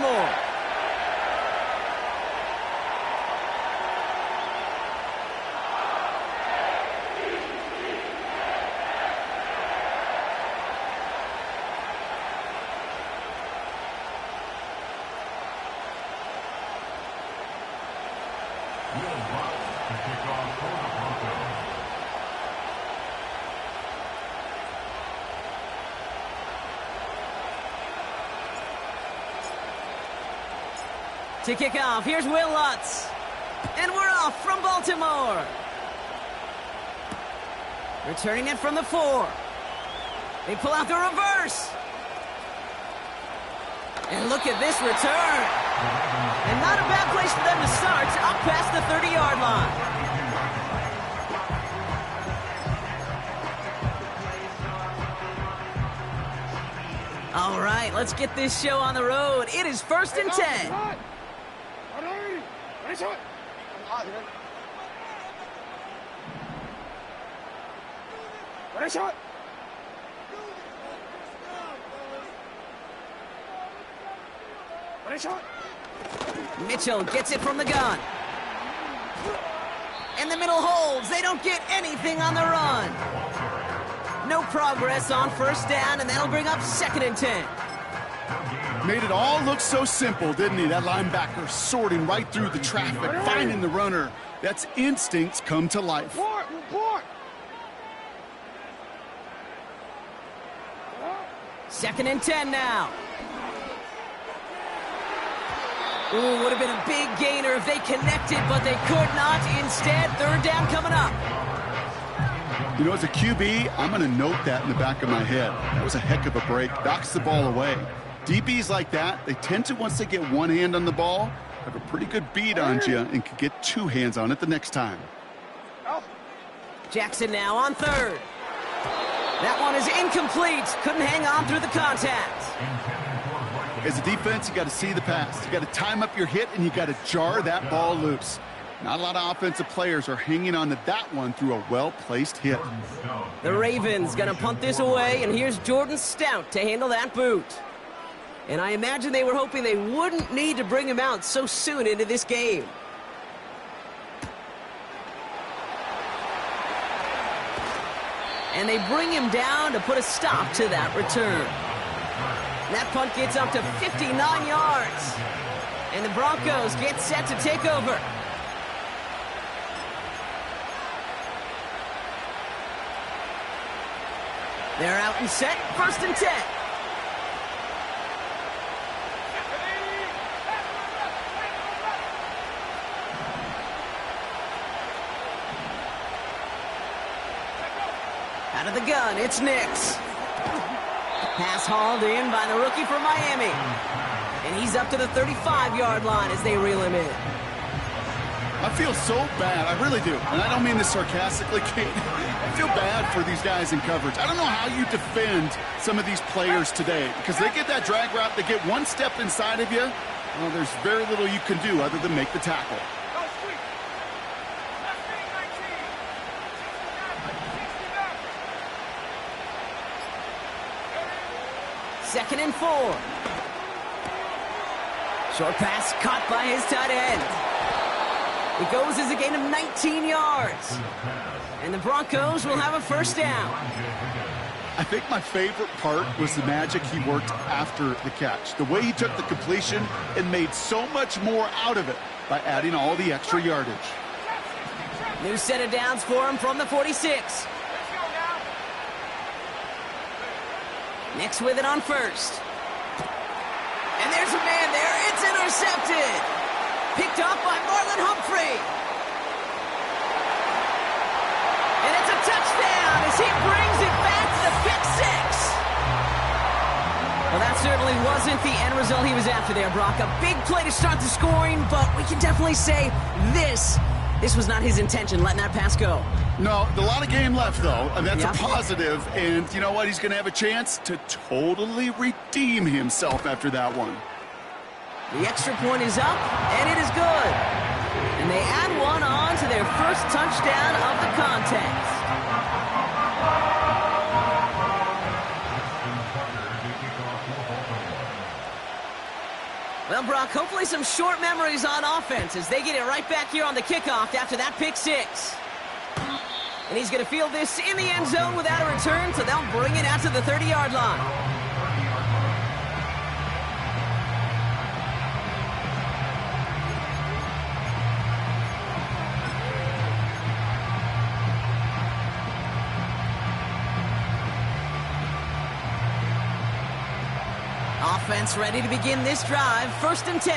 Baltimore. To kick off, here's Will Lutz. And we're off from Baltimore. Returning it from the 4. They pull out the reverse. And look at this return. And not a bad place for them to start, up past the 30-yard line. All right, let's get this show on the road. It is 1st and 10. Mitchell gets it from the gun. And the middle holds. They don't get anything on the run. No progress on 1st down, and that'll bring up 2nd and 10. Made it all look so simple, didn't he? That linebacker sorting right through the traffic, finding the runner. That's instincts come to life. Second and 10 now. Ooh, would have been a big gainer if they connected, but they could not. Instead, 3rd down coming up. You know, as a QB, I'm going to note that in the back of my head. That was a heck of a break. Knocks the ball away. DBs like that, they tend to, once they get one hand on the ball, have a pretty good beat on you and can get 2 hands on it the next time. Jackson now on 3rd. That one is incomplete. Couldn't hang on through the contact. As a defense, you got to see the pass. You got to time up your hit, and you got to jar that ball loose. Not a lot of offensive players are hanging on to that one through a well-placed hit. The Ravens going to punt this away, and here's Jordan Stout to handle that boot. And I imagine they were hoping they wouldn't need to bring him out so soon into this game. And they bring him down to put a stop to that return. That punt gets up to 59 yards. And the Broncos get set to take over. They're out and set, 1st and 10. Out of the gun, it's Nix. Pass hauled in by the rookie from Miami. And he's up to the 35-yard line as they reel him in. I feel so bad. I really do. And I don't mean this sarcastically, Kate. I feel bad for these guys in coverage. I don't know how you defend some of these players today because they get that drag route, they get one step inside of you. Well, there's very little you can do other than make the tackle. 2nd and 4. Short pass caught by his tight end. It goes as a gain of 19 yards. And the Broncos will have a 1st down. I think my favorite part was the magic he worked after the catch. The way he took the completion and made so much more out of it by adding all the extra yardage. New set of downs for him from the 46. Nix with it on 1st. And there's a man there. It's intercepted. Picked off by Marlon Humphrey. And it's a touchdown as he brings it back to the pick 6. Well, that certainly wasn't the end result he was after there, Brock. A big play to start the scoring, but we can definitely say this was not his intention, letting that pass go. No, a lot of game left, though, and that's Yep. a positive. And you know what? He's going to have a chance to totally redeem himself after that one. The extra point is up, and it is good. And they add one on to their first touchdown of the contest. Well, Brock, hopefully some short memories on offense as they get it right back here on the kickoff after that pick six. And he's going to field this in the end zone without a return, so they'll bring it out to the 30-yard line. Offense ready to begin this drive. 1st and 10.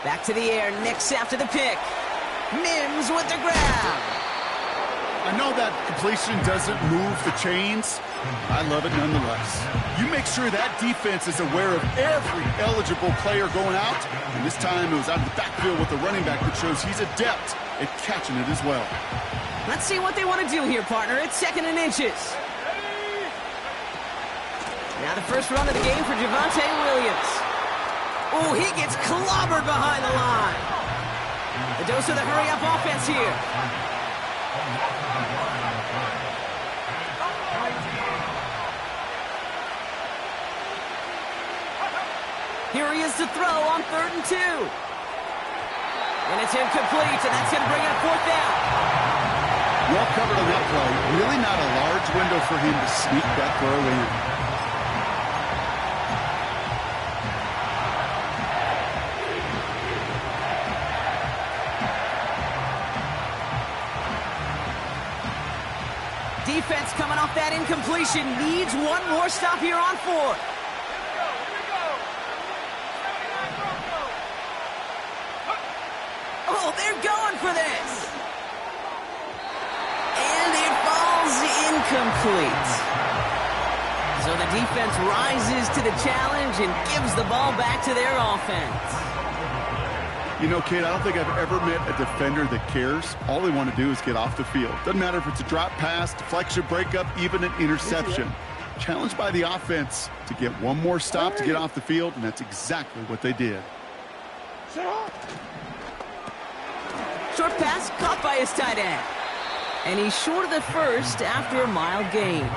Back to the air. Nix after the pick. Mims with the grab. I know that completion doesn't move the chains. I love it nonetheless. You make sure that defense is aware of every eligible player going out. And this time it was out of the backfield with the running back, which shows he's adept at catching it as well. Let's see what they want to do here, partner. It's 2nd and inches. Now the first run of the game for Javonte Williams. Oh, he gets clobbered behind the line. The dose of the hurry-up offense here. Here he is to throw on 3rd and 2. And it's incomplete, and that's going to bring up 4th down. Well covered on that play. Really not a large window for him to sneak that throw in. Defense coming off that incompletion needs one more stop here on 4th. Oh, they're going for this. And it falls incomplete. So the defense rises to the challenge and gives the ball back to their offense. You know, kid, I don't think I've ever met a defender that cares. All they want to do is get off the field. Doesn't matter if it's a drop pass, deflection, breakup, even an interception. Challenged by the offense to get one more stop to get off the field, and that's exactly what they did. Short pass caught by his tight end. And he's short of the first after a mild gain.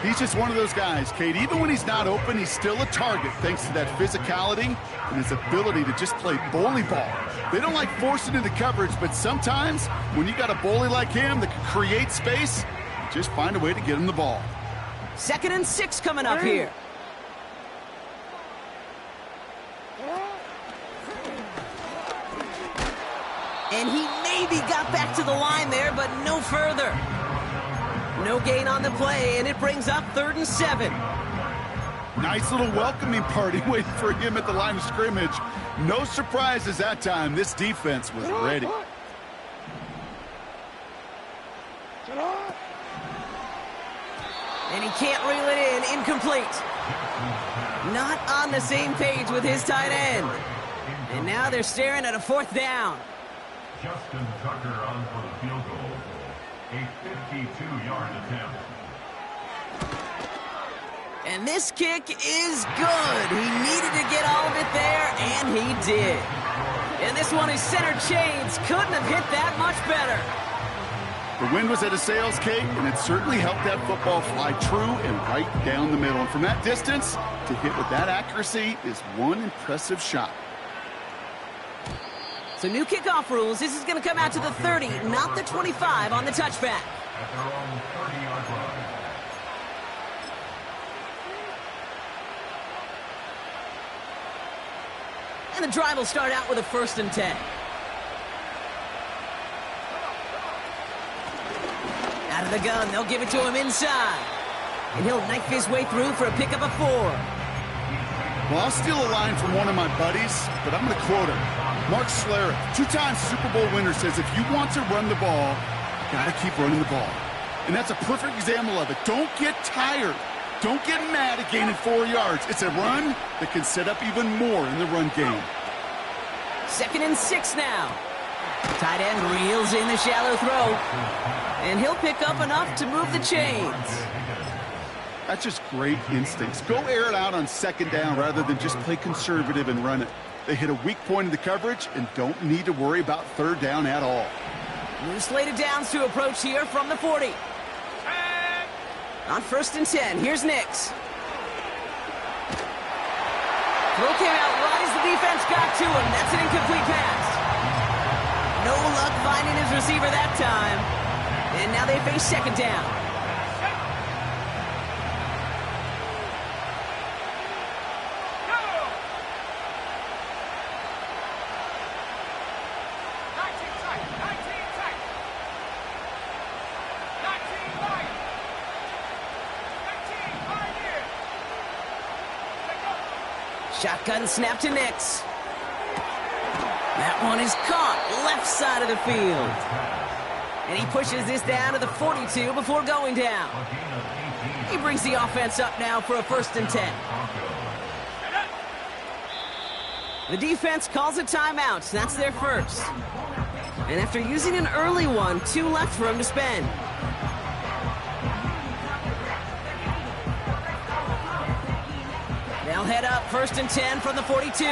He's just one of those guys, Kate. Even when he's not open, he's still a target thanks to that physicality and his ability to just play bully ball. They don't like forcing into coverage, but sometimes when you got a bully like him that can create space, just find a way to get him the ball. 2nd and 6 coming up here. And he maybe got back to the line there, but no further. No gain on the play, and it brings up 3rd and 7. Nice little welcoming party waiting for him at the line of scrimmage. No surprises that time. This defense was ready. And he can't reel it in. Incomplete. Not on the same page with his tight end. And now they're staring at a 4th down. Justin Tucker on for the field goal. A 52-yard attempt. And this kick is good. He needed to get all of it there, and he did. And this one is center chains. Couldn't have hit that much better. The wind was at his sails, Kate, and it certainly helped that football fly true and right down the middle. And from that distance, to hit with that accuracy is one impressive shot. So new kickoff rules. This is going to come out to the 30, not the 25 on the touchback. At their own 30-yard line. And the drive will start out with a 1st and 10. Out of the gun, they'll give it to him inside. And he'll knife his way through for a pickup of 4. Well, I'll steal a line from one of my buddies, but I'm going to quote him. Mark Schlereth, 2-time Super Bowl winner, says if you want to run the ball, you got to keep running the ball. And that's a perfect example of it. Don't get tired. Don't get mad at gaining 4 yards. It's a run that can set up even more in the run game. 2nd and 6 now. Tight end reels in the shallow throw. And he'll pick up enough to move the chains. That's just great instincts. Go air it out on 2nd down rather than just play conservative and run it. They hit a weak point in the coverage and don't need to worry about 3rd down at all. New slated downs to approach here from the 40. On 1st and 10, here's Nix. Throw came out right as the defense got to him. That's an incomplete pass. No luck finding his receiver that time. And now they face 2nd down. Shotgun snap to Nix. That one is caught left side of the field. And he pushes this down to the 42 before going down. He brings the offense up now for a 1st and 10. The defense calls a timeout. That's their first. And after using an early one, 2 left for him to spend. They'll head up 1st and 10 from the 42.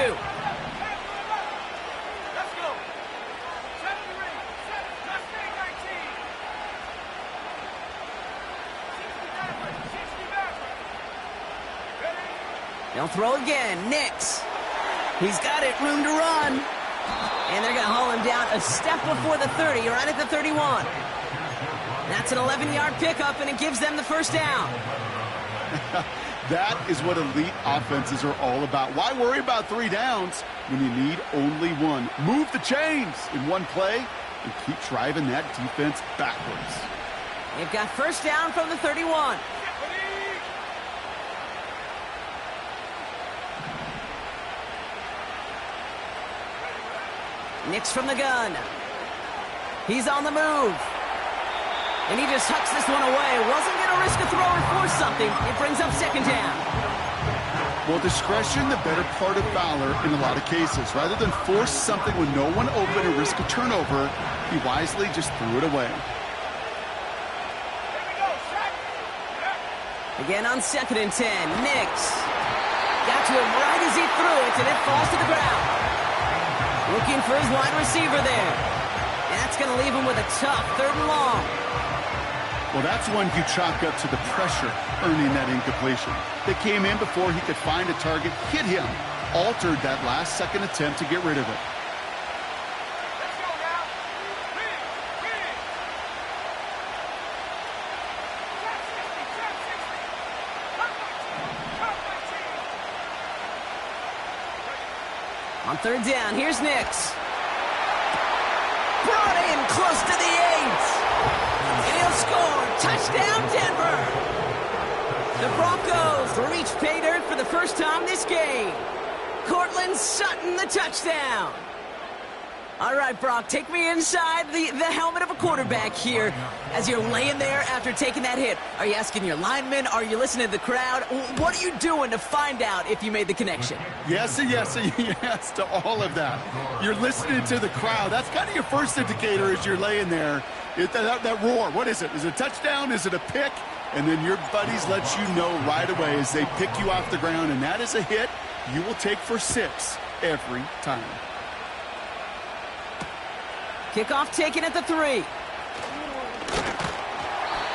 They'll throw again. Nix. He's got it. Room to run. And they're going to haul him down a step before the 30, right at the 31. That's an 11-yard pickup, and it gives them the 1st down. That is what elite offenses are all about. Why worry about 3 downs when you need only 1? Move the chains in one play and keep driving that defense backwards. They've got 1st down from the 31. Nix from the gun. He's on the move. And he just hucks this one away. Wasn't going to risk a throw or force something. It brings up 2nd down. Well, discretion, the better part of valor in a lot of cases. Rather than force something with no one open or risk a turnover, he wisely just threw it away. Again on 2nd and 10. Nix. Got to him right as he threw it, and it falls to the ground. Looking for his wide receiver there. And that's going to leave him with a tough 3rd and long. Well, that's one you chalk up to the pressure earning that incompletion. They came in before he could find a target, hit him, altered that last second attempt to get rid of it. Let's go now. On 3rd down, here's Nix. Brought in close to the 8. And he'll score. Touchdown, Denver. The Broncos reach pay dirt for the first time this game. Cortland Sutton, the touchdown. All right, Brock, take me inside the helmet of a quarterback here as you're laying there after taking that hit. Are you asking your linemen? Are you listening to the crowd? What are you doing to find out if you made the connection? Yes and yes and yes to all of that. You're listening to the crowd. That's kind of your first indicator as you're laying there. That roar, what is it? Is it a touchdown? Is it a pick? And then your buddies let you know right away as they pick you off the ground, and that is a hit you will take for 6 every time. Kickoff taken at the 3.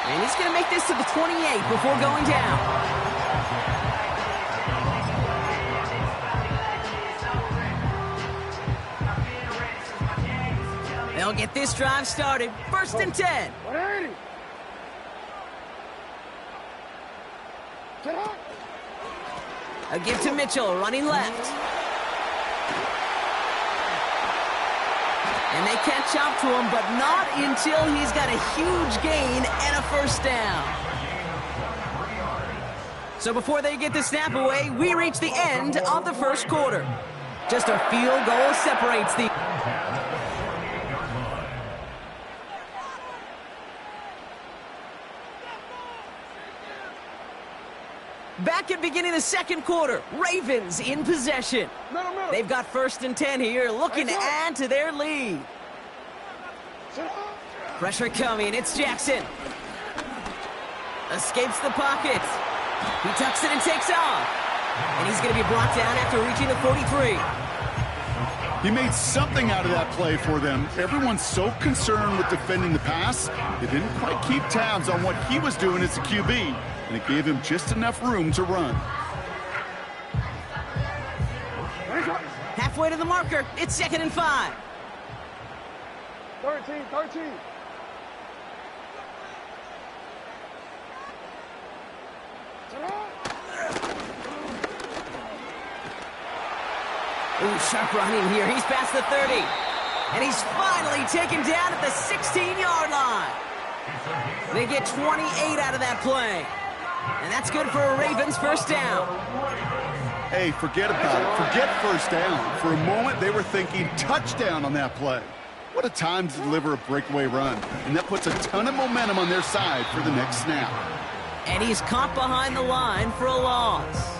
And he's going to make this to the 28 before going down. They'll get this drive started. 1st and 10. A give to Mitchell, running left. And they catch up to him, but not until he's got a huge gain and a 1st down. So before they get the snap away, we reach the end of the 1st quarter. Just a field goal separates the... Back at beginning of the 2nd quarter, Ravens in possession. They've got 1st and 10 here, looking to add to their lead. Pressure coming, it's Jackson. Escapes the pocket. He tucks it and takes off. And he's going to be brought down after reaching the 43. He made something out of that play for them. Everyone's so concerned with defending the pass, they didn't quite keep tabs on what he was doing as a QB, and it gave him just enough room to run. Halfway to the marker. It's 2nd and 5. 13. Ooh, sharp running here. He's past the 30. And he's finally taken down at the 16-yard line. They get 28 out of that play. And that's good for a Ravens first down. Hey, forget about it. Forget first down. For a moment, they were thinking touchdown on that play. What a time to deliver a breakaway run. And that puts a ton of momentum on their side for the next snap. And he's caught behind the line for a loss.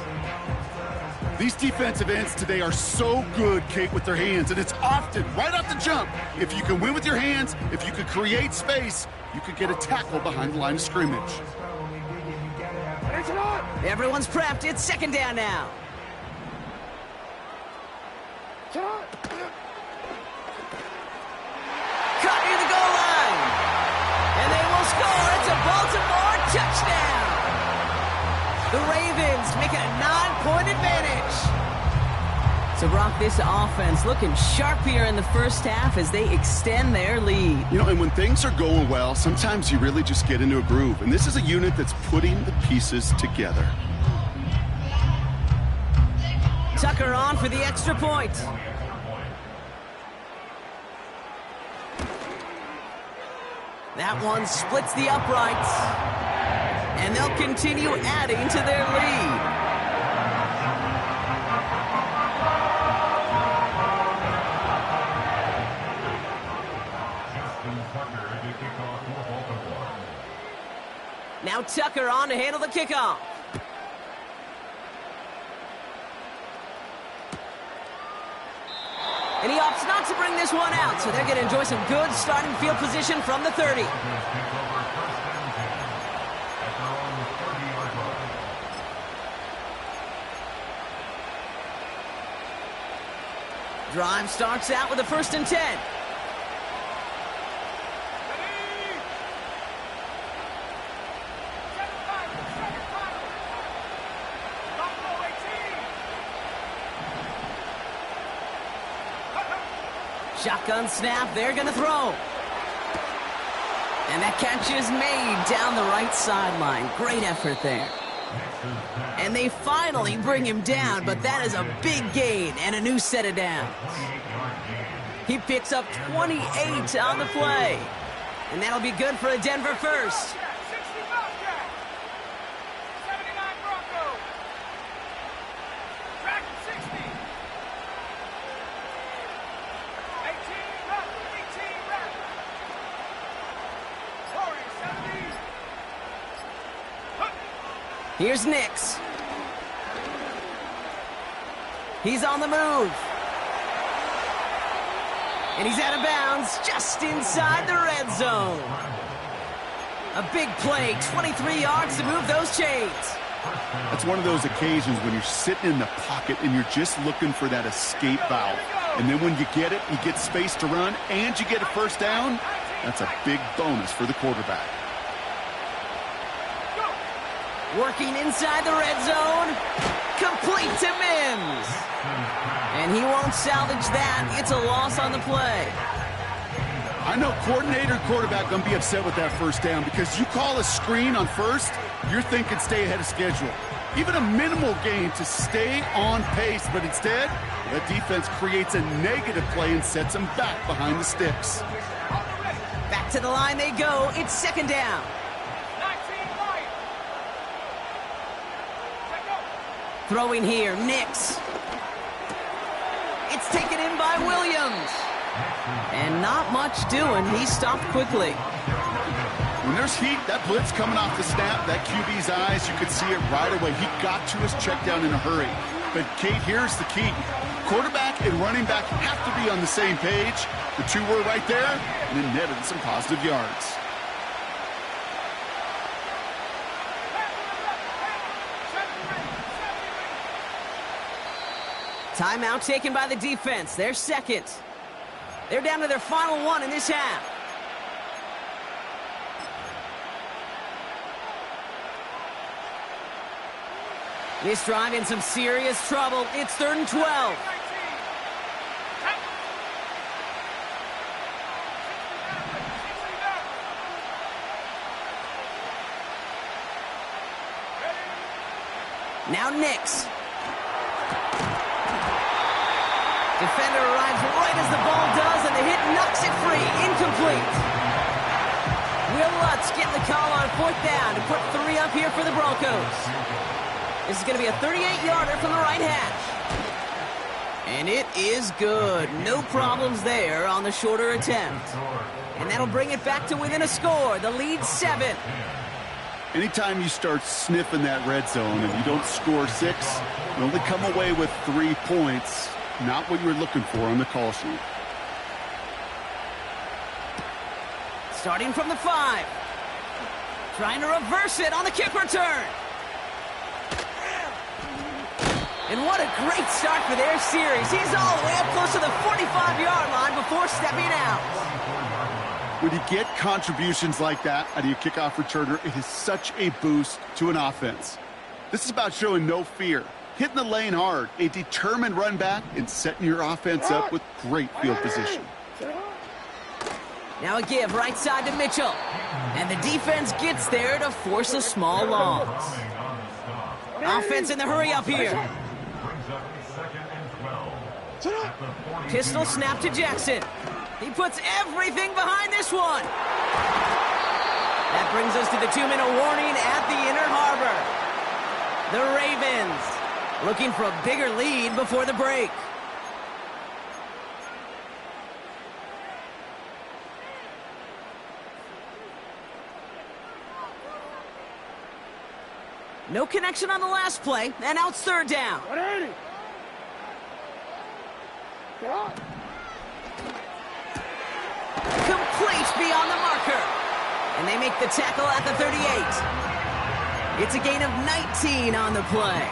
These defensive ends today are so good, Kate, with their hands, and it's often right off the jump. If you can win with your hands, if you can create space, you could get a tackle behind the line of scrimmage. Everyone's prepped. It's 2nd down now. Cut near the goal line. And they will score. It's a Baltimore touchdown. The Ravens make it a 9-point advantage. So, Brock, this offense looking sharp here in the first half as they extend their lead. You know, and when things are going well, sometimes you really just get into a groove. And this is a unit that's putting the pieces together. Tucker on for the extra point. That one splits the uprights. And they'll continue adding to their lead. Now Tucker on to handle the kickoff. And he opts not to bring this one out, so they're going to enjoy some good starting field position from the 30. Drive starts out with a 1st and 10. Shotgun snap, they're going to throw. And that catch is made down the right sideline. Great effort there. And they finally bring him down, but that is a big gain and a new set of downs. He picks up 28 on the play. And that'll be good for a Denver first. Here's Nix. He's on the move. And he's out of bounds just inside the red zone. A big play, 23 yards to move those chains. That's one of those occasions when you're sitting in the pocket and you're just looking for that escape valve. And then when you get it, you get space to run, and you get a first down. That's a big bonus for the quarterback. Working inside the red zone. Complete to Mims. And he won't salvage that. It's a loss on the play. I know coordinator and quarterback going to be upset with that first down because you call a screen on first, you're thinking stay ahead of schedule. Even a minimal gain to stay on pace, but instead, the defense creates a negative play and sets them back behind the sticks. Back to the line they go. It's 2nd down. Throwing here, Nix. It's taken in by Williams. And not much doing. He stopped quickly. When there's heat, that blitz coming off the snap, that QB's eyes, you could see it right away. He got to his check down in a hurry. But, Kate, here's the key. Quarterback and running back have to be on the same page. The two were right there, and it netted some positive yards. Timeout taken by the defense. Their second. They're down to their final one in this half. This drive in some serious trouble. It's 3rd and 12. Now Nix. Defender arrives right as the ball does, and the hit knocks it free. Incomplete. Will Lutz getting the call on 4th down to put 3 up here for the Broncos. This is going to be a 38-yarder from the right hash. And it is good. No problems there on the shorter attempt. And that'll bring it back to within a score. The lead 7. Anytime you start sniffing that red zone and you don't score 6, you only come away with 3 points. Not what you were looking for on the call sheet. Starting from the 5. Trying to reverse it on the kick return. And what a great start for their series. He's all the way up close to the 45-yard line before stepping out. When you get contributions like that out of your kickoff returner, it is such a boost to an offense. This is about showing no fear, hitting the lane hard, a determined run back, and setting your offense up with great field position. Now a give right side to Mitchell. And the defense gets there to force a small loss. Offense in the hurry up here. Pistol snap to Jackson. He puts everything behind this one. That brings us to the 2-minute warning at the Inner Harbor. The Ravens looking for a bigger lead before the break. No connection on the last play, and now it's 3rd down. Complete beyond the marker. And they make the tackle at the 38. It's a gain of 19 on the play.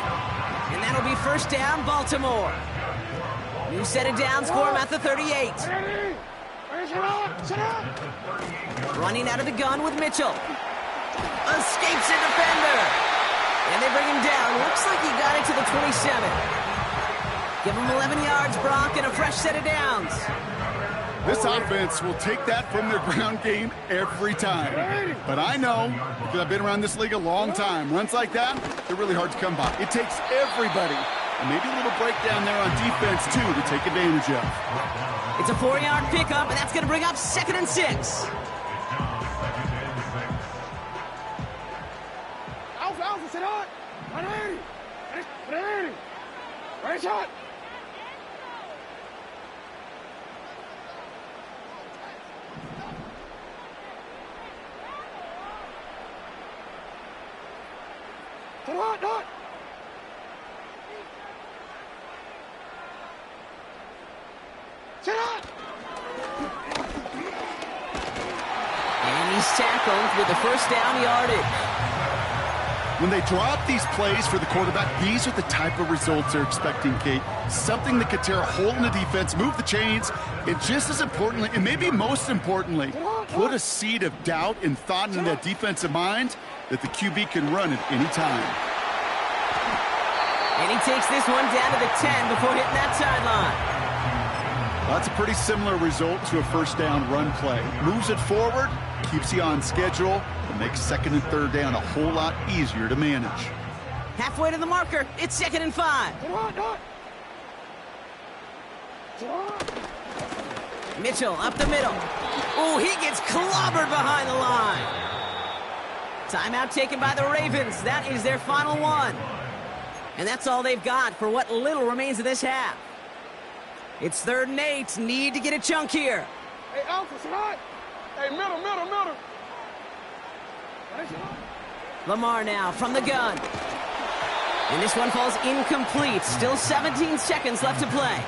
And that'll be 1st down, Baltimore. New set of downs for him at the 38. Running out of the gun with Mitchell. Escapes a defender. And they bring him down. Looks like he got it to the 27. Give him 11 yards, Brock, and a fresh set of downs. This offense will take that from their ground game every time. But I know, because I've been around this league a long time, runs like that, they're really hard to come by. It takes everybody, and maybe a little breakdown there on defense, too, to take advantage of. It's a 4-yard pickup, and that's going to bring up 2nd and 6. Right shot. Not. And he's tackled with the 1st down yardage. When they draw up these plays for the quarterback, these are the type of results they're expecting, Kate. Something that could tear a hole in the defense, move the chains, and just as importantly, and maybe most importantly, put a seed of doubt and thought in that defensive mind that the QB can run at any time. And he takes this one down to the 10 before hitting that sideline. Well, that's a pretty similar result to a 1st down run play. Moves it forward, keeps you on schedule, and makes 2nd and 3rd down a whole lot easier to manage. Halfway to the marker, it's 2nd and 5. Mitchell up the middle. Oh, he gets clobbered behind the line. Timeout taken by the Ravens. That is their final one. And that's all they've got for what little remains of this half. It's 3rd and 8. Need to get a chunk here. Hey, Alpha, slide. Hey, middle. Lamar now from the gun. And this one falls incomplete. Still 17 seconds left to play.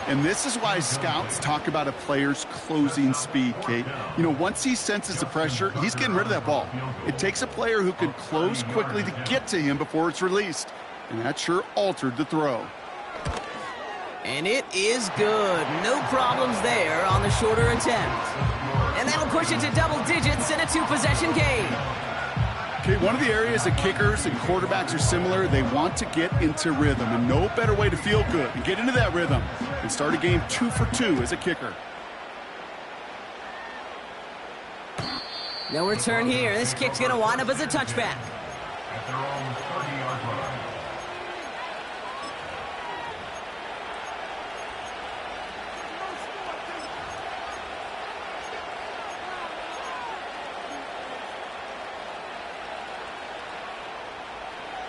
And this is why scouts talk about a player's closing speed, Kate. You know, once he senses the pressure, he's getting rid of that ball. It takes a player who can close quickly to get to him before it's released. And that sure altered the throw. And it is good. No problems there on the shorter attempt. And that'll push it to double digits in a two-possession game. Okay, one of the areas that kickers and quarterbacks are similar, they want to get into rhythm. And no better way to feel good and get into that rhythm and start a game 2 for 2 as a kicker. No return here. This kick's going to wind up as a touchback. At their own 30-yard line.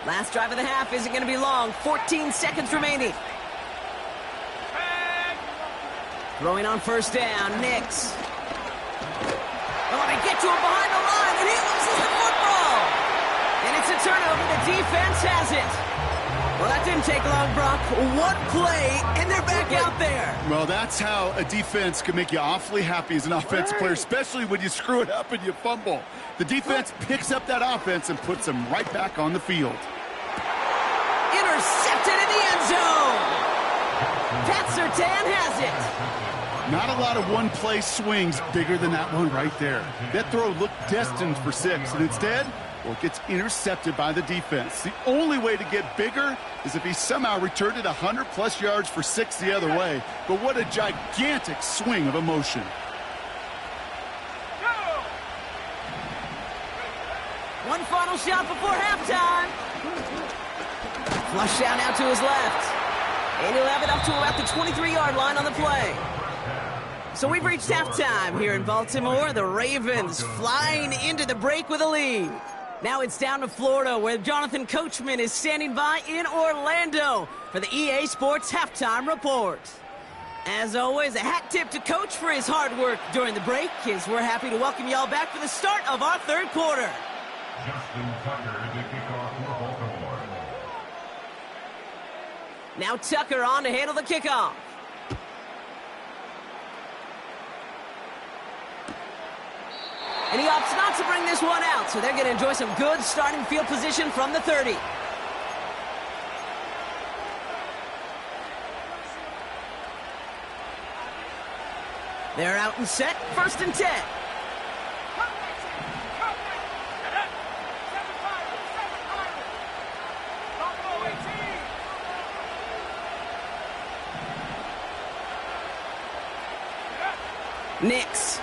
Last drive of the half isn't going to be long. 14 seconds remaining. Throwing on first down, Nix. Oh, they get to him behind the line, and he loses the football. And it's a turnover. The defense has it. Well, that didn't take long, Brock. One play, and they're back out there. Well, that's how a defense can make you awfully happy as an offensive player, especially when you screw it up and you fumble. The defense picks up that offense and puts them right back on the field. Intercepted in the end zone. Pat Surtain has it. Not a lot of one-play swings bigger than that one right there. That throw looked destined for 6, and instead, well, it gets intercepted by the defense. The only way to get bigger is if he somehow returned it 100-plus yards for 6 the other way. But what a gigantic swing of emotion. One final shot before halftime. Flush out now to his left. And he'll have it up to about the 23-yard line on the play. So we've reached halftime here in Baltimore. The Ravens flying into the break with a lead. Now it's down to Florida, where Jonathan Coachman is standing by in Orlando for the EA Sports Halftime Report. As always, a hat tip to Coach for his hard work during the break, as we're happy to welcome y'all back for the start of our third quarter. Justin Tucker to kick off for Baltimore. Now Tucker on to handle the kickoff. And he opts not to bring this one out, so they're going to enjoy some good starting field position from the 30. They're out and set, 1st and 10. Nix.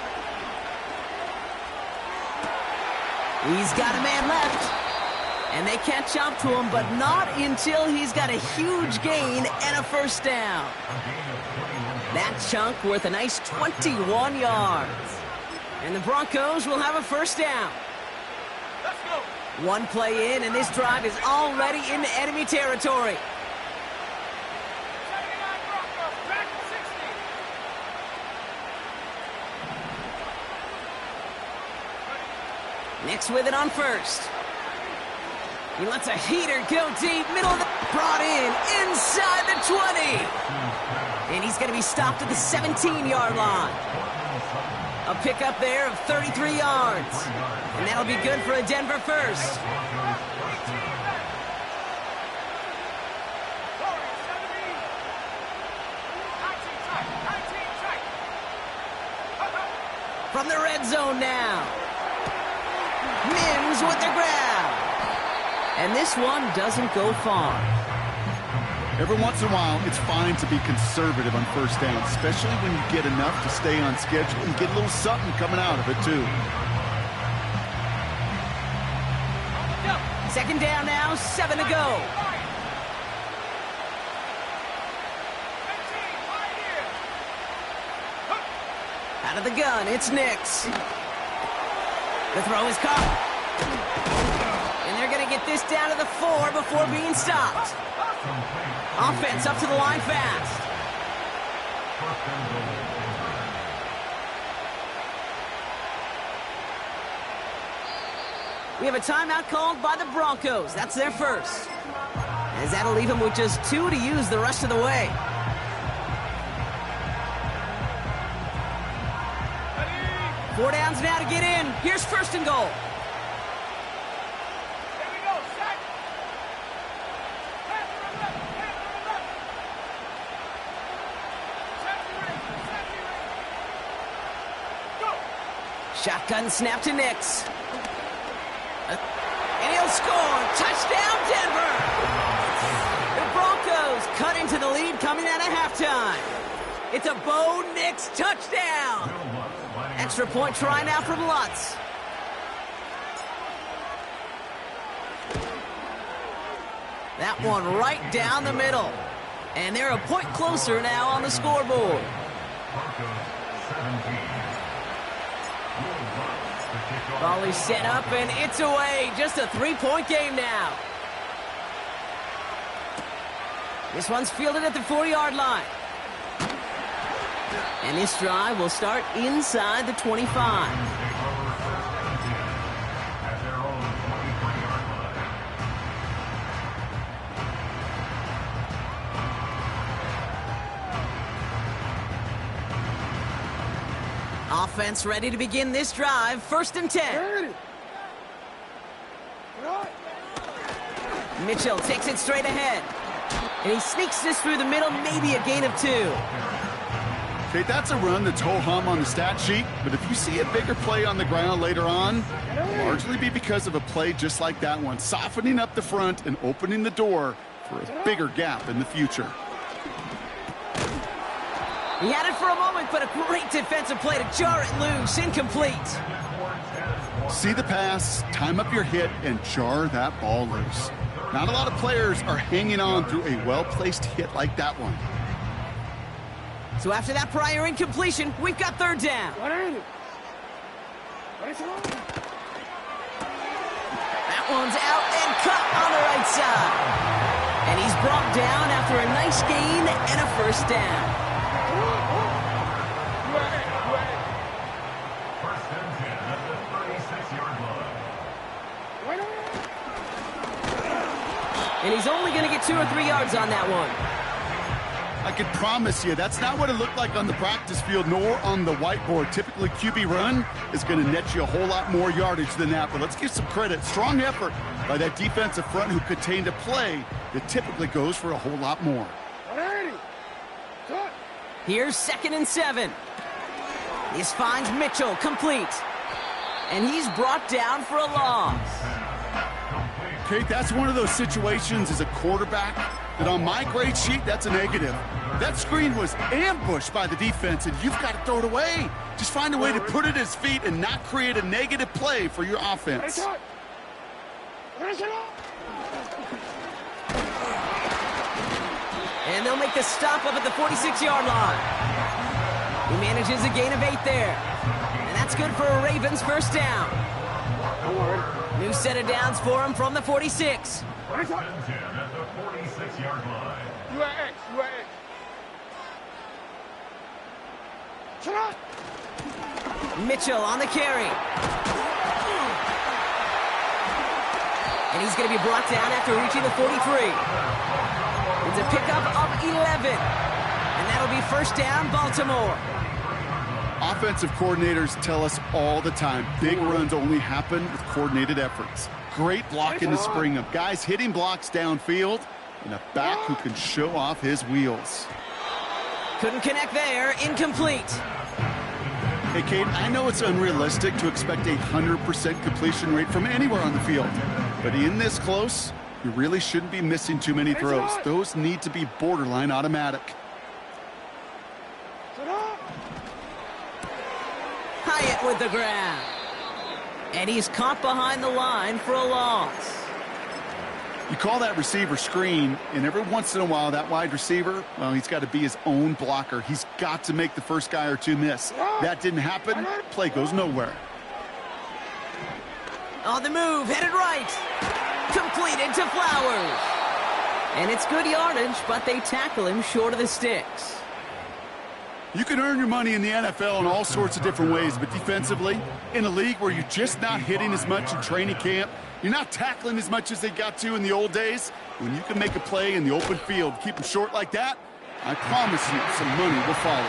He's got a man left. And they can't jump to him, but not until he's got a huge gain and a first down. That chunk worth a nice 21 yards. And the Broncos will have a first down. Let's go. One play in, and this drive is already into enemy territory. Nix with it on first. He lets a heater go deep, middle of the... Brought in, inside the 20. And he's going to be stopped at the 17-yard line. A pickup there of 33 yards. And that'll be good for a Denver first. From the red zone now. Mims with the grab. And this one doesn't go far. Every once in a while, it's fine to be conservative on first down, especially when you get enough to stay on schedule and get a little something coming out of it, too. Second down now, 7 to go. Out of the gun, it's Nix. The throw is caught. And they're going to get this down to the 4 before being stopped. Offense up to the line fast. We have a timeout called by the Broncos. That's their first. As that'll leave them with just 2 to use the rest of the way. Four downs now to get in. Here's 1st and goal. Shotgun snap to Nix. And he'll score. Touchdown, Denver. The Broncos cut into the lead coming out of halftime. It's a Bo Nix touchdown. Extra point try now from Lutz. That one right down the middle. And they're a point closer now on the scoreboard. Ball is set up, and it's away. Just a 3-point game now. This one's fielded at the 40-yard line. And this drive will start inside the 25. Offense ready to begin this drive. 1st and 10. Mitchell takes it straight ahead. And he sneaks this through the middle, maybe a gain of 2. Okay, that's a run that's ho-hum on the stat sheet, but if you see a bigger play on the ground later on, it'll largely be because of a play just like that one, softening up the front and opening the door for a bigger gap in the future. He had it for a moment, but a great defensive play to jar it loose. Incomplete. See the pass, time up your hit, and jar that ball loose. Not a lot of players are hanging on through a well-placed hit like that one. So after that prior incompletion, we've got 3rd down. That one's out and cut on the right side. And he's brought down after a nice gain and a 1st down. And he's only going to get 2 or 3 yards on that one. I can promise you that's not what it looked like on the practice field nor on the whiteboard. Typically, QB run is going to net you a whole lot more yardage than that. But let's give some credit. Strong effort by that defensive front who contained a play that typically goes for a whole lot more. Here's 2nd and 7. This finds Mitchell complete. And he's brought down for a loss. Okay, that's one of those situations as a quarterback that on my grade sheet, that's a negative. That screen was ambushed by the defense, and you've got to throw it away. Just find a way to put it at his feet and not create a negative play for your offense. And they'll make the stop up at the 46-yard line. He manages a gain of 8 there. And that's good for a Ravens 1st down. New set of downs for him from the 46. At the 46-yard line. Mitchell on the carry. And he's going to be brought down after reaching the 43. It's a pickup of 11. And that'll be 1st down, Baltimore. Offensive coordinators tell us all the time, big runs only happen with coordinated efforts. Great blocking to spring them. Guys hitting blocks downfield, and a back who can show off his wheels. Couldn't connect there. Incomplete. Hey, Kate, I know it's unrealistic to expect a 100% completion rate from anywhere on the field. But in this close, you really shouldn't be missing too many throws. Those need to be borderline automatic. Hyatt with the grab. And he's caught behind the line for a loss. You call that receiver screen, and every once in a while, that wide receiver, well, he's got to be his own blocker. He's got to make the first guy or two miss. That didn't happen. Play goes nowhere. On the move, headed right. Completed to Flowers. And it's good yardage, but they tackle him short of the sticks. You can earn your money in the NFL in all sorts of different ways, but defensively, in a league where you're just not hitting as much in training camp, you're not tackling as much as they got to in the old days, when you can make a play in the open field, keep them short like that, I promise you some money will follow.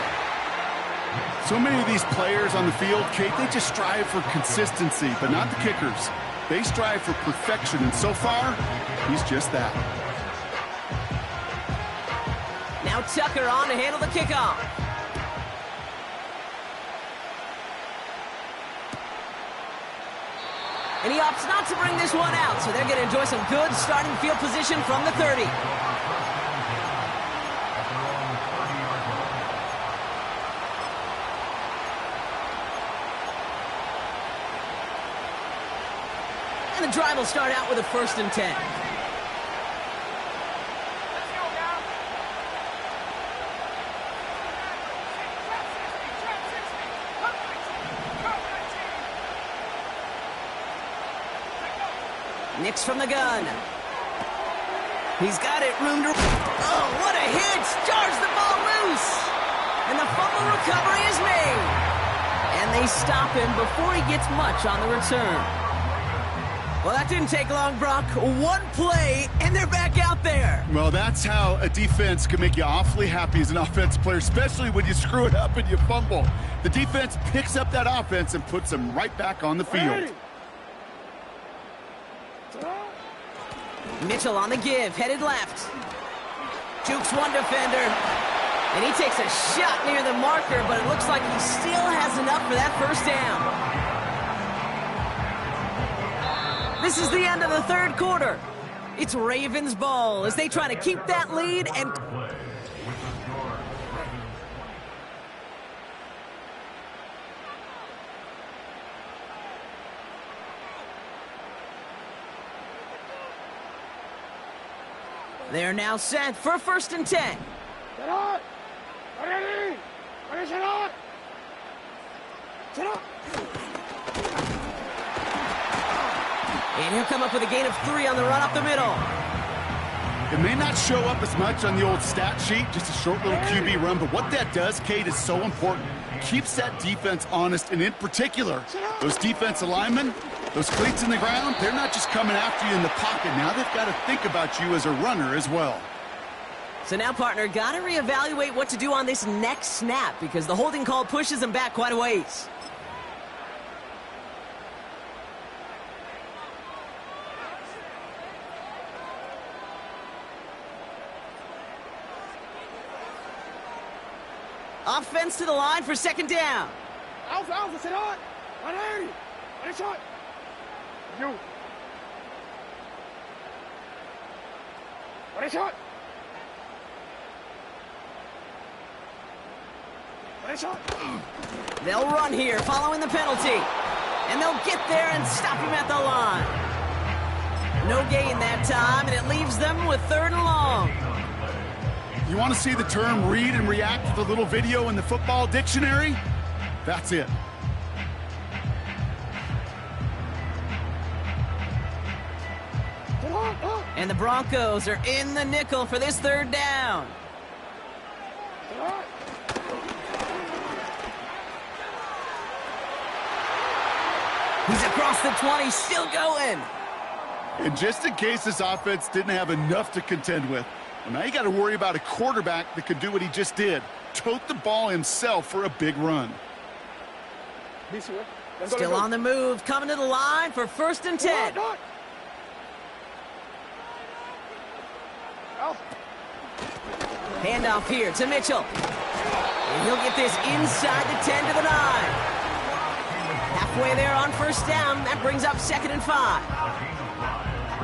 So many of these players on the field, Kate, they just strive for consistency, but not the kickers. They strive for perfection, and so far, he's just that. Now Tucker on to handle the kickoff. And he opts not to bring this one out, so they're going to enjoy some good starting field position from the 30. And the drive will start out with a 1st and 10. Nix from the gun. He's got it, room to... Oh, what a hit! Jars the ball loose! And the fumble recovery is made. And they stop him before he gets much on the return. Well, that didn't take long, Brock. One play, and they're back out there. Well, that's how a defense can make you awfully happy as an offensive player, especially when you screw it up and you fumble. The defense picks up that offense and puts them right back on the field. Mitchell on the give, headed left. Jukes one defender. And he takes a shot near the marker, but it looks like he still has enough for that 1st down. This is the end of the 3rd quarter. It's Ravens ball as they try to keep that lead and... They're now set for 1st and 10. And he'll come up with a gain of 3 on the run up the middle. It may not show up as much on the old stat sheet, just a short little QB run, but what that does, Kate, is so important. Keeps that defense honest, and in particular, those defensive linemen, those cleats in the ground, they're not just coming after you in the pocket. Now they've got to think about you as a runner as well. So now, partner, got to reevaluate what to do on this next snap because the holding call pushes them back quite a ways. Offense to the line for 2nd down. Alpha, sit on. 180. One shot. You. One shot. One shot. They'll run here following the penalty. And they'll get there and stop him at the line. No gain that time, and it leaves them with 3rd and long. You want to see the term read and react with a little video in the football dictionary? That's it. And the Broncos are in the nickel for this 3rd down. He's across the 20, still going. And just in case this offense didn't have enough to contend with, well, now you got to worry about a quarterback that could do what he just did. Tote the ball himself for a big run. Still on the move, coming to the line for 1st and 10. Handoff here to Mitchell. And he'll get this inside the 10 to the 9. Halfway there on 1st down. That brings up 2nd and 5.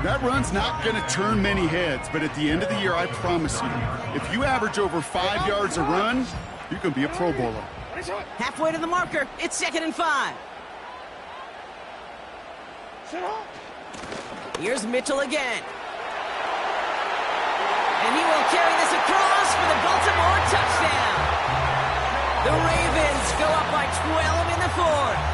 That run's not going to turn many heads, but at the end of the year, I promise you, if you average over 5 yards a run, you're going to be a Pro Bowler. Halfway to the marker. It's 2nd and 5. Here's Mitchell again. And he will carry this across for the Baltimore touchdown. The Ravens go up by 12 in the 4th.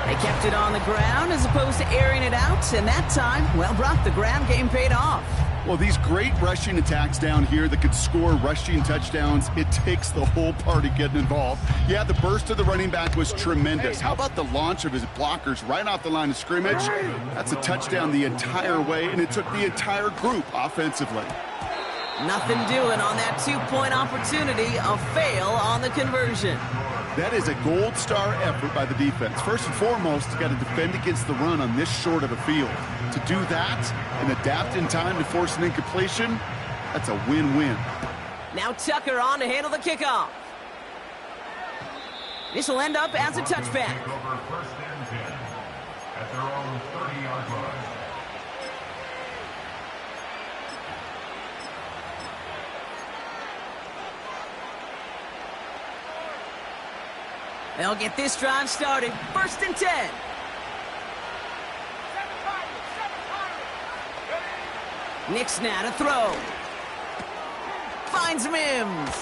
They kept it on the ground as opposed to airing it out, and that time, well, Brock, the ground game paid off. Well, these great rushing attacks down here that could score rushing touchdowns, it takes the whole party getting involved. Yeah, the burst of the running back was tremendous. How about the launch of his blockers right off the line of scrimmage? That's a touchdown the entire way, and it took the entire group offensively. Nothing doing on that 2-point opportunity. A fail on the conversion. That is a gold star effort by the defense. First and foremost, you got to defend against the run on this short of a field. To do that and adapt in time to force an incompletion, that's a win-win. Now Tucker on to handle the kickoff. This will end up as a touchback. Over 1st and 10 at their own They'll get this drive started. 1st and 10. Nix now to throw. Finds Mims.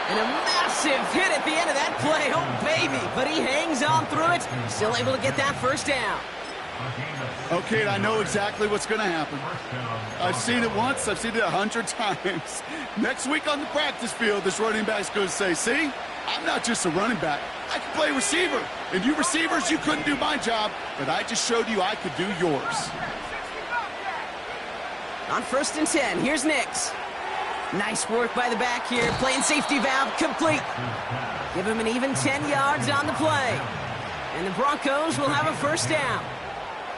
And a massive hit at the end of that play. Oh, baby. But he hangs on through it. Still able to get that 1st down. Okay, I know exactly what's going to happen. I've seen it once. I've seen it 100 times. Next week on the practice field, this running back's going to say, see, I'm not just a running back. I can play receiver. And you receivers, you couldn't do my job, but I just showed you I could do yours. On 1st and 10, here's Nix. Nice work by the back here. Playing safety valve complete. Give him an even 10 yards on the play. And the Broncos will have a 1st down.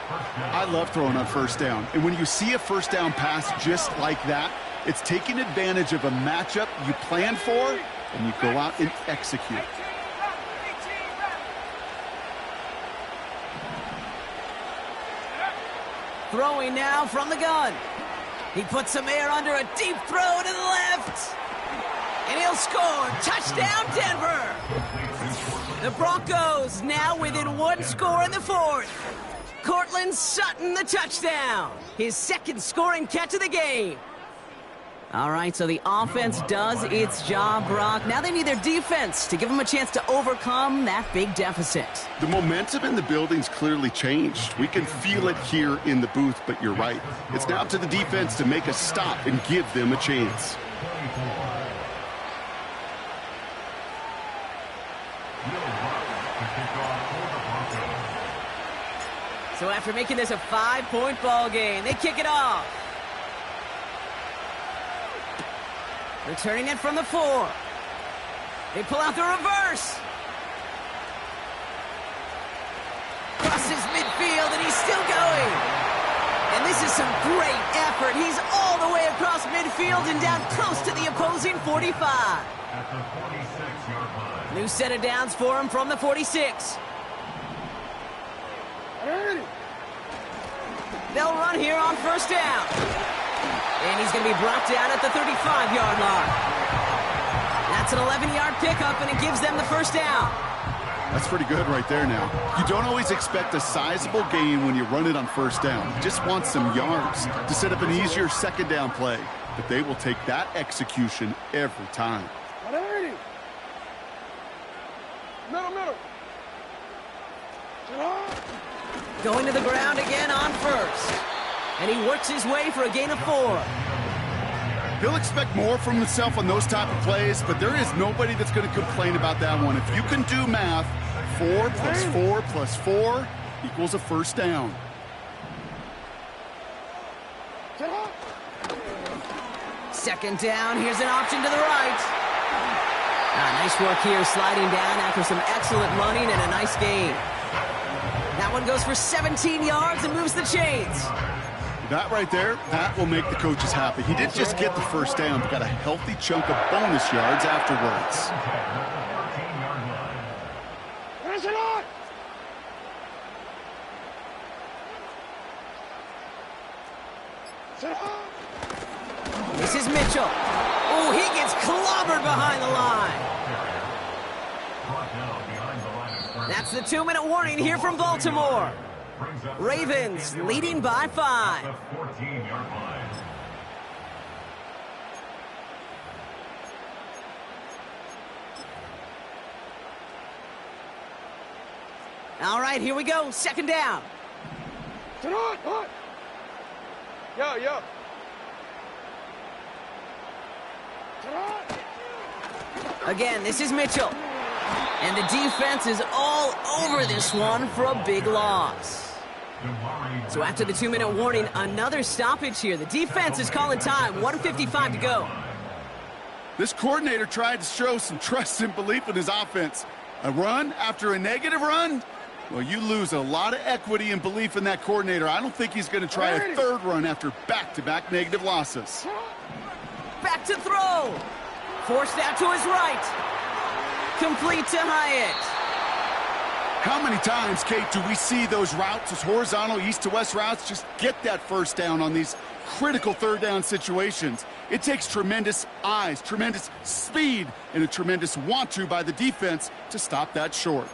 I love throwing on 1st down. And when you see a 1st down pass just like that, it's taking advantage of a matchup you plan for, and you go out and execute. Throwing now from the gun. He puts some air under a deep throw to the left. And he'll score. Touchdown, Denver. The Broncos now within 1 score in the 4th. Courtland Sutton, the touchdown. His 2nd scoring catch of the game. All right, so the offense does its job, Brock. Now they need their defense to give them a chance to overcome that big deficit. The momentum in the building's clearly changed. We can feel it here in the booth, but you're right. It's now up to the defense to make a stop and give them a chance. So after making this a 5-point ball game, they kick it off. Returning it from the 4. They pull out the reverse. Crosses midfield, and he's still going. And this is some great effort. He's all the way across midfield and down close to the opposing 45. At the 46-yard line. New set of downs for him from the 46. They'll run here on 1st down. And he's going to be brought down at the 35-yard line. That's an 11-yard pickup, and it gives them the 1st down. That's pretty good right there now. You don't always expect a sizable gain when you run it on 1st down. You just want some yards to set up an easier 2nd down play. But they will take that execution every time. Middle. Going to the ground again on 1st. And he works his way for a gain of 4. He'll expect more from himself on those type of plays, but there is nobody that's going to complain about that one. If you can do math, 4 plus 4 plus 4 equals a 1st down. Second down, here's an option to the right. Nice work here, sliding down after some excellent running and a nice gain. That one goes for 17 yards and moves the chains. That right there, that will make the coaches happy. He didn't just get the 1st down, but got a healthy chunk of bonus yards afterwards. This is Mitchell. Oh, he gets clobbered behind the line. That's the 2-minute warning here from Baltimore. Ravens leading by 5. All right, here we go. 2nd down. Yo. Again, this is Mitchell. And the defense is all over this one for a big loss. So after the 2-minute warning, another stoppage here. The defense is calling time. 1:55 to go. This coordinator tried to show some trust and belief in his offense. A run after a negative run? Well, you lose a lot of equity and belief in that coordinator. I don't think he's going to try a 3rd run after back-to-back negative losses. Back to throw. Forced out to his right. Complete to Hyatt. How many times, Kate, do we see those routes, those horizontal east-to-west routes, just get that first down on these critical third down situations? It takes tremendous eyes, tremendous speed, and a tremendous want-to by the defense to stop that short.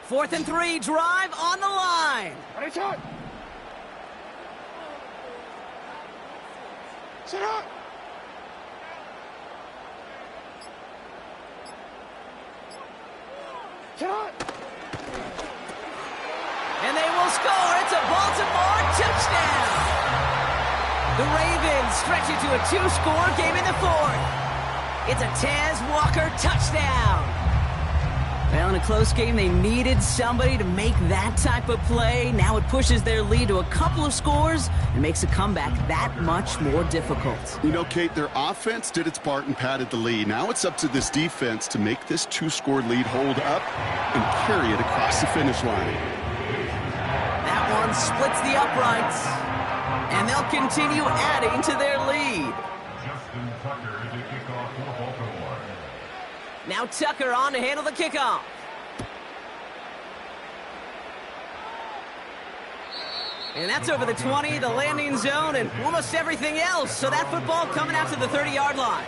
Fourth and 3, drive on the line. Ready, shot. Set up. Set up. And they will score. It's a Baltimore touchdown. The Ravens stretch it to a 2-score game in the fourth. It's a Tez Walker touchdown. Well, in a close game, they needed somebody to make that type of play. Now it pushes their lead to a couple of scores and makes a comeback that much more difficult. You know, Kate, their offense did its part and padded the lead. Now it's up to this defense to make this 2-score lead hold up and carry it across the finish line. That one splits the uprights, and they'll continue adding to their lead. Justin Tucker to kick off for Baltimore. Now Tucker on to handle the kickoff. And that's over the 20, the landing zone, and almost everything else. So that football coming out to the 30-yard line.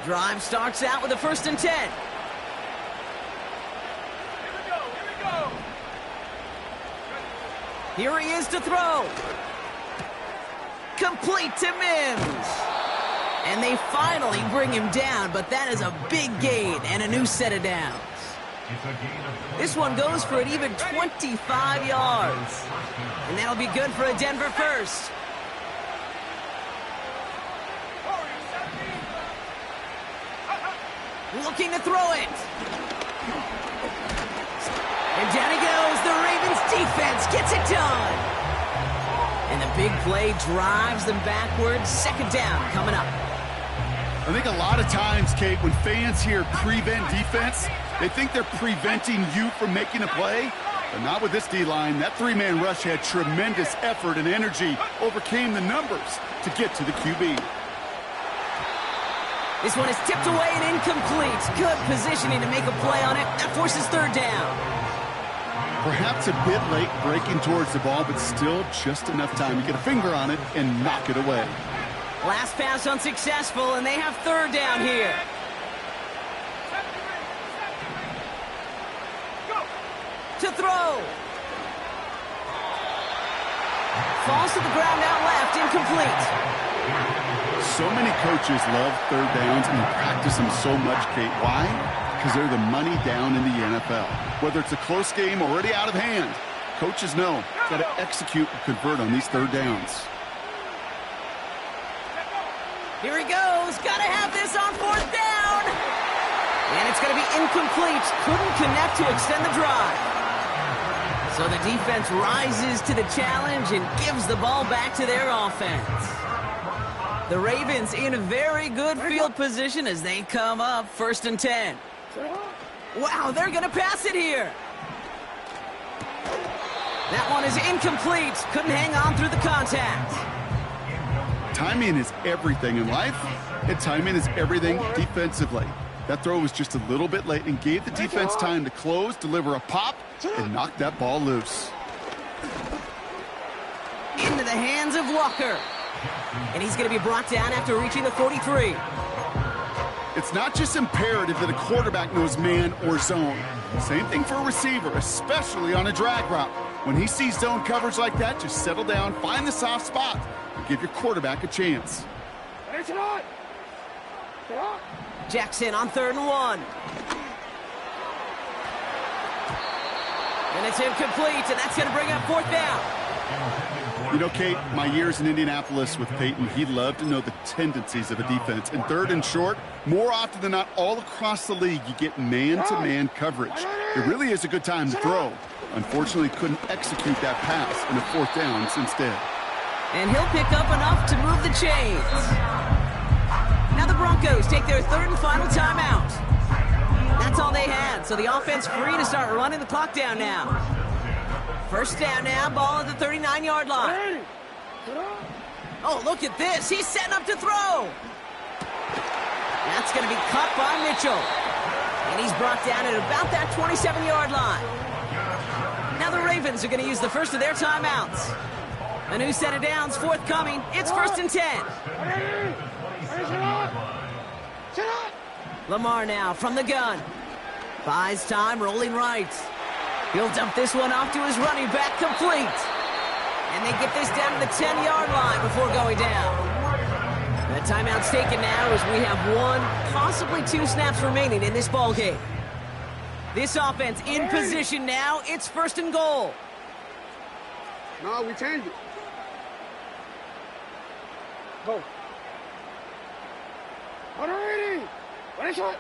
Drive starts out with a 1st and 10. Here he is to throw. Complete to Mims. And they finally bring him down, but that is a big gain and a new set of downs. This one goes for an even 25 yards. And that'll be good for a Denver first. Looking to throw it. And down he goes. The Ravens defense gets it done. And the big play drives them backwards. 2nd down coming up. I think a lot of times, Kate, when fans hear prevent defense, they think they're preventing you from making a play. But not with this D-line. That 3-man rush had tremendous effort and energy, overcame the numbers to get to the QB. This one is tipped away and incomplete. Good positioning to make a play on it. That forces 3rd down. Perhaps a bit late breaking towards the ball, but still just enough time to get a finger on it and knock it away. Last pass unsuccessful, and they have 3rd down here. To throw. Falls to the ground out left, incomplete. So many coaches love 3rd downs and practice them so much, Kate. Why? Because they're the money down in the NFL. Whether it's a close game already out of hand, coaches know got to execute and convert on these 3rd downs. Here he goes. Got to have this on 4th down. And it's going to be incomplete. Couldn't connect to extend the drive. So the defense rises to the challenge and gives the ball back to their offense. The Ravens in a very good field position as they come up 1st and 10. Wow, they're going to pass it here. That one is incomplete. Couldn't hang on through the contact. Timing is everything in life, and timing is everything defensively. That throw was just a little bit late and gave the defense time to close, deliver a pop, and knock that ball loose. Into the hands of Walker. And he's going to be brought down after reaching the 43. It's not just imperative that a quarterback knows man or zone. Same thing for a receiver, especially on a drag route. When he sees zone coverage like that, just settle down, find the soft spot, and give your quarterback a chance. Jackson on 3rd and 1. And it's incomplete, and that's going to bring up 4th down. You know, Kate, my years in Indianapolis with Peyton, he loved to know the tendencies of a defense. And 3rd and short, more often than not, all across the league, you get man-to-man coverage. It really is a good time to throw. Unfortunately, couldn't execute that pass in a 4th down instead. And he'll pick up enough to move the chains. Now Broncos take their third and final timeout. That's all they had, so the offense free to start running the clock down now. First down now, ball at the 39-yard line. Oh, look at this. He's setting up to throw. That's going to be caught by Mitchell. And he's brought down at about that 27-yard line. Now the Ravens are going to use the first of their timeouts. A new set of downs forthcoming. It's 1st and 10. Lamar now from the gun. Buys time, rolling right. He'll dump this one off to his running back, complete. And they get this down to the 10-yard line before going down. The timeout's taken now as we have 1, possibly 2 snaps remaining in this ball game. This offense in position now. It's 1st and goal. No, we change it. Go. Alrighty. Ready, shot.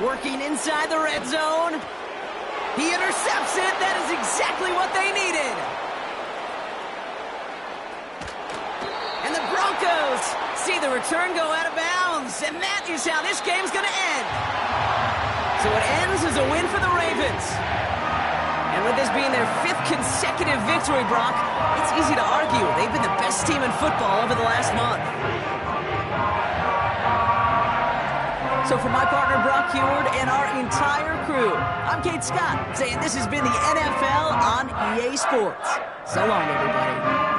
Working inside the red zone. He intercepts it. That is exactly what they needed. And the Broncos see the return go out of bounds. And that is how this game's going to end. So it ends as a win for the Ravens. And with this being their 5th consecutive victory, Brock, it's easy to argue they've been the best team in football over the last month. So for my partner, Brock Huard, and our entire crew, I'm Kate Scott, saying this has been the NFL on EA Sports. So long, everybody.